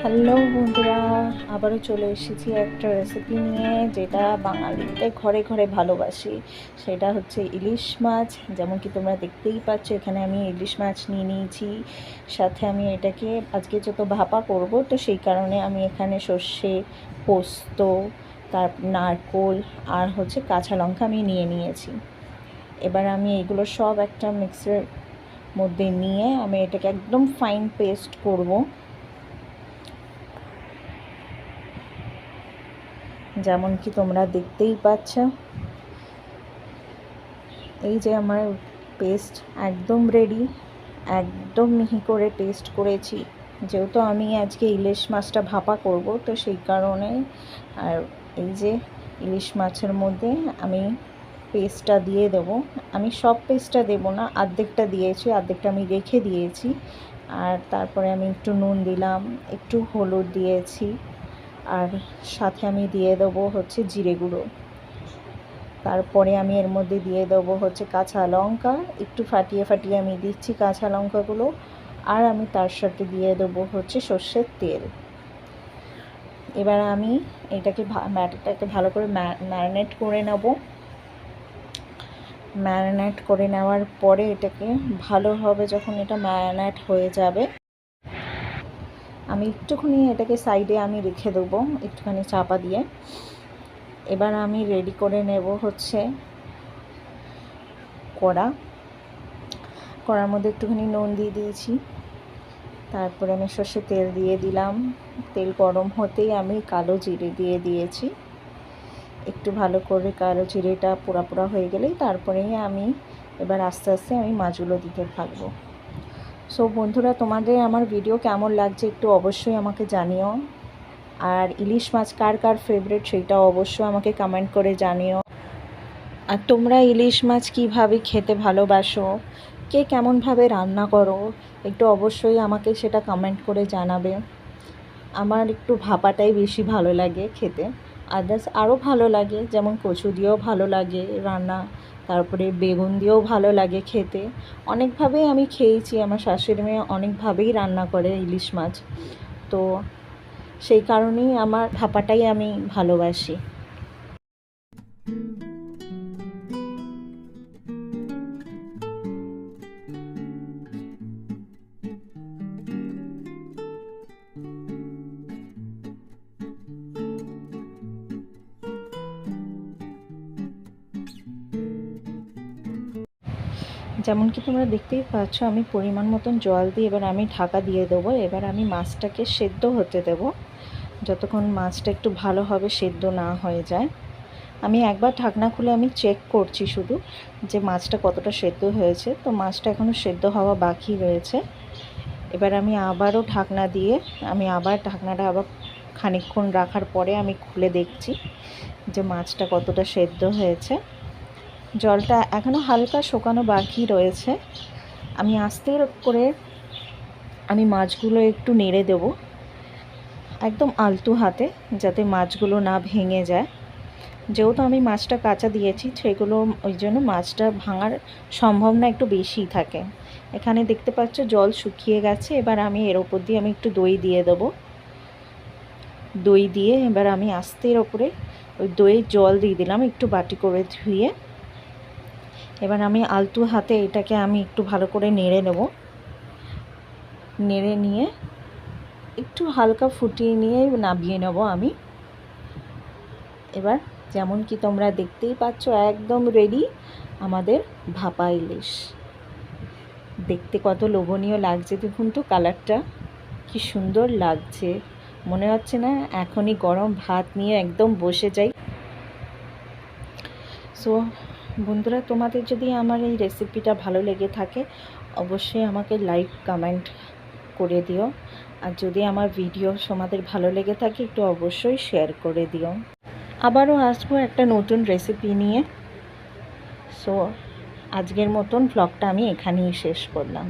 Hello বন্ধুরা, আবারও চলে এসেছি একটা রেসিপি নিয়ে, যেটা বাঙালিদের ঘরে ঘরে ভালোবাসি। সেটা হচ্ছে ইলিশ মাছ। যেমন কি তোমরা দেখতেই পাচ্ছ, এখানে আমি ইলিশ মাছ নিয়ে নিয়েছি। সাথে আমি এটাকে আজকে যত ভাপা করব, তো সেই কারণে আমি এখানে সর্ষে, পোস্ত, তার নারকোল আর হচ্ছে কাঁচা লঙ্কা আমি নিয়ে নিয়েছি। এবার আমি এগুলো সব একটা মিক্সারের মধ্যে নিয়ে আমি এটাকে একদম ফাইন পেস্ট করব। যেমন কি তোমরা দেখতেই পাচ্ছ, এই যে আমার পেস্ট একদম রেডি। একদম মিহি করে পেস্ট করেছি, যেহেতু আমি আজকে ইলিশ মাছটা ভাপা করব, তো সেই কারণে। আর এই যে ইলিশ মাছের মধ্যে আমি পেস্টটা দিয়ে দেবো। আমি সব পেস্টটা দেবো না, অর্ধেকটা দিয়েছি, অর্ধেকটা আমি রেখে দিয়েছি। আর তারপরে আমি একটু নুন দিলাম, একটু হলুদ দিয়েছি, আর সাথে আমি দিয়ে দেবো হচ্ছে জিরে গুঁড়ো। তারপরে আমি এর মধ্যে দিয়ে দেবো হচ্ছে কাঁচা লঙ্কা, একটু ফাটিয়ে ফাটিয়ে আমি দিচ্ছি কাঁচা লঙ্কাগুলো। আর আমি তার সাথে দিয়ে দেবো হচ্ছে সর্ষের তেল। এবার আমি এটাকে ভালো করে ম্যারিনেট করে নেব। ম্যারিনেট করে নেওয়ার পরে এটাকে ভালোভাবে যখন এটা ম্যারিনেট হয়ে যাবে, আমি একটুখানি এটাকে সাইডে আমি রেখে দেবো, একটুখানি চাপা দিয়ে। এবার আমি রেডি করে নেব হচ্ছে কড়ার মধ্যে একটুখানি নুন দিয়ে দিয়েছি। তারপরে আমি সর্ষের তেল দিয়ে দিলাম। তেল গরম হতেই আমি কালো জিরে দিয়ে দিয়েছি। একটু ভালো করে কালো জিরেটা পোড়া পোড়া হয়ে গেলেই তারপরেই আমি এবার আস্তে আস্তে আমি মাছগুলো দিতে থাকবো। সো বন্ধুরা, তোমাদের আমার ভিডিও কেমন লাগছে একটু অবশ্যই আমাকে জানিও। আর ইলিশ মাছ কার কার ফেভারিট সেটাও অবশ্যই আমাকে কমেন্ট করে জানিও। আর তোমরা ইলিশ মাছ কীভাবে খেতে ভালোবাসো, কে কেমনভাবে রান্না করো, একটু অবশ্যই আমাকে সেটা কমেন্ট করে জানাবে। আমার একটু ভাপাটাই বেশি ভালো লাগে খেতে। আদার্স আরও ভালো লাগে, যেমন কচু দিয়েও ভালো লাগে রান্না, তারপরে বেগুন দিয়েও ভালো লাগে খেতে। অনেকভাবেই আমি খেয়েছি, আমার শাশুড়ি মেয়ে অনেকভাবেই রান্না করে ইলিশ মাছ। তো সেই কারণেই আমার ভাপাটাই আমি ভালোবাসি। যেমন কি তোমরা দেখতেই পাচ্ছ, আমি পরিমাণ মতন জল দিয়ে এবার আমি ঢাকা দিয়ে দেবো। এবার আমি মাছটাকে সেদ্ধ হতে দেব, যতক্ষণ মাছটা একটু ভালোভাবে সেদ্ধ না হয়ে যায়। আমি একবার ঢাকনা খুলে আমি চেক করছি শুধু যে মাছটা কতটা সেদ্ধ হয়েছে। তো মাছটা এখনও সেদ্ধ হওয়া বাকি রয়েছে। এবার আমি আবারও ঢাকনা দিয়ে আমি আবার ঢাকনাটা আবার খানিকক্ষণ রাখার পরে আমি খুলে দেখছি যে মাছটা কতটা সেদ্ধ হয়েছে। জলটা এখনও হালকা শুকানো বাকি রয়েছে। আমি আস্তে করে আমি মাছগুলো একটু নেড়ে দেব, একদম আলতু হাতে, যাতে মাছগুলো না ভেঙে যায়। যেহেতু আমি মাছটা কাঁচা দিয়েছি, সেগুলো ওই জন্য মাছটা ভাঙার সম্ভাবনা একটু বেশিই থাকে। এখানে দেখতে পাচ্ছ জল শুকিয়ে গেছে। এবার আমি এর ওপর দিয়ে আমি একটু দই দিয়ে দেবো। দই দিয়ে এবার আমি আস্তের ওপরে ওই দইয়ের জল দিয়ে দিলাম একটু বাটি করে ধুয়ে। এবার আমি আলতু হাতে এটাকে আমি একটু ভালো করে নেড়ে নেব। নেড়ে নিয়ে একটু হালকা ফুটিয়ে নিয়ে নামিয়ে নেব আমি। এবার যেমন কি তোমরা দেখতেই পাচ্ছ, একদম রেডি আমাদের ভাপা ইলিশ। দেখতে কত লোভনীয় লাগছে, দেখুন তো কালারটা কি সুন্দর লাগছে। মনে হচ্ছে না এখনই গরম ভাত নিয়ে একদম বসে যাই। সো বন্ধুরা, তোমাদের যদি আমার এই রেসিপিটা ভালো লেগে থাকে অবশ্যই আমাকে লাইক কমেন্ট করে দিও। আর যদি আমার ভিডিও তোমাদের ভালো লেগে থাকে একটু অবশ্যই শেয়ার করে দিও। আবারও আসবো একটা নতুন রেসিপি নিয়ে। সো আজকের মতন ভ্লগটা আমি এখানেই শেষ করলাম।